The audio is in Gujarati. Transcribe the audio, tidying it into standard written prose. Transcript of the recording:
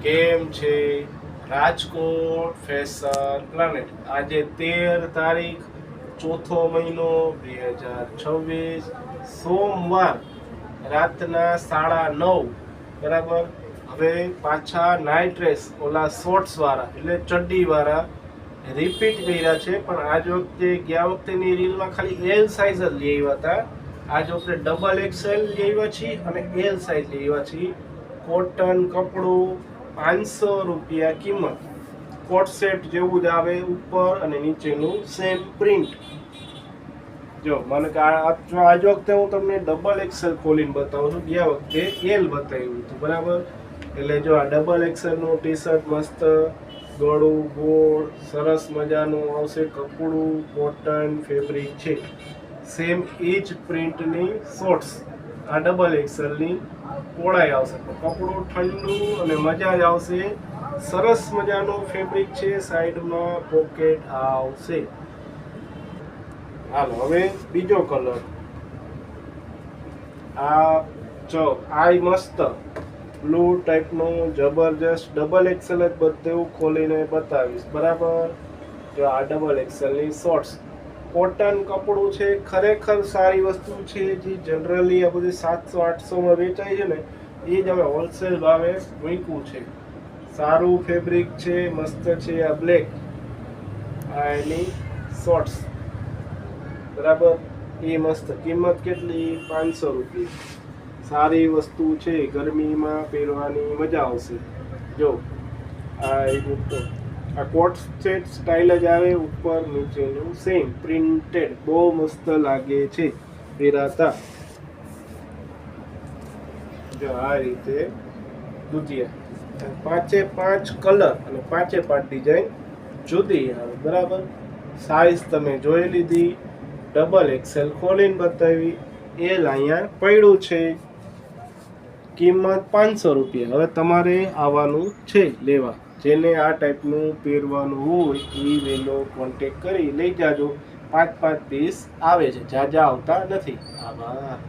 કેમ છે રાજકોટ ફેશન પ્લાનેટ? આજે 13 તારીખ ચોથો મહિનો 2026 સોમવાર રાતના 9:30 બરાબર. હવે પાછા નાઇટ ડ્રેસ ઓલા શોર્ટ્સ વાળા એટલે ચડ્ડી વાળા રિપીટ કર્યા છે, પણ આજ વખતે ગયા વખતેની રીલમાં ખાલી એલ સાઇઝ જ લઈ આવ્યા હતા. આજ વખતે ડબલ એક્સેલ લઈ આવ્યા છીએ અને એલ સાઇઝ લઈ આવ્યા છીએ. કોટન કપડું 500 રૂપિયા કિંમત. કોટ સેટ જેવું જ આવે, ઉપર અને નીચેનું સેમ પ્રિન્ટ. જો મને આજ વખતે હું તમને ડબલ એક્સેલ ખોલીને બતાવું છું. ગયા વખતે એલ બતાવ્યું હતું બરાબર. એટલે જો આ ડબલ એક્સેલ નું ટી શર્ટ મસ્ત ગળું ગોળ સરસ મજાનું આવશે. કપડું કોટન ફેબ્રિક છે, સેમ એ જ પ્રિન્ટની શોર્ટ્સ. આ ડબલ એક્સેલની પહોળાઈ આવશે, કપડું ઠંડુ અને મજા જ આવશે. સરસ મજાનું ફેબ્રિક છે, સાઈડમાં પોકેટ આવશે. હાલો હવે બીજો કલર. આ મસ્ત બ્લુ ટાઈપનું જબરજસ્ત ડબલ એક્સેલ જ બધું ખોલીને બતાવીશ બરાબર. જો આ ડબલ એક્સેલની શોર્ટ્સ કોટન કપડું છે, ખરેખર સારી વસ્તુ છે. જે જનરલી આ બધી 700-800 વેચાય છે ને, એ જ હવે હોલસેલ ભાવે મૂક્યું છે. સારું ફેબ્રિક છે, મસ્ત છે. આ બ્લેક, આ એની શોર્ટ્સ બરાબર. એ મસ્ત. કિંમત કેટલી? 500 રૂપિયા. સારી વસ્તુ છે, ગરમીમાં પહેરવાની મજા આવશે. જો આ કોટ સેટ સ્ટાઇલ જ આવે, ઉપર નીચેનું સેમ પ્રિન્ટેડ. બહુ મસ્ત લાગે છે પહેરાતા. જો આ રીતે દુધિયા 5 કલર અને 5 ડિઝાઇન જુદી આવે બરાબર. સાઈઝ તમે જોઈ લીધી. ડબલ એક્સેલ ખોલીને બતાવી. એલ અહીંયા પડ્યું છે. કિંમત 500 રૂપિયા. હવે તમારે આવવાનું છે લેવા. જેને આ ટાઈપનું પહેરવાનું હોય એ વહેલો કોન્ટેક કરી લઈ જાજો. 5 પીસ આવે છે, જાજા આવતા નથી. આભાર.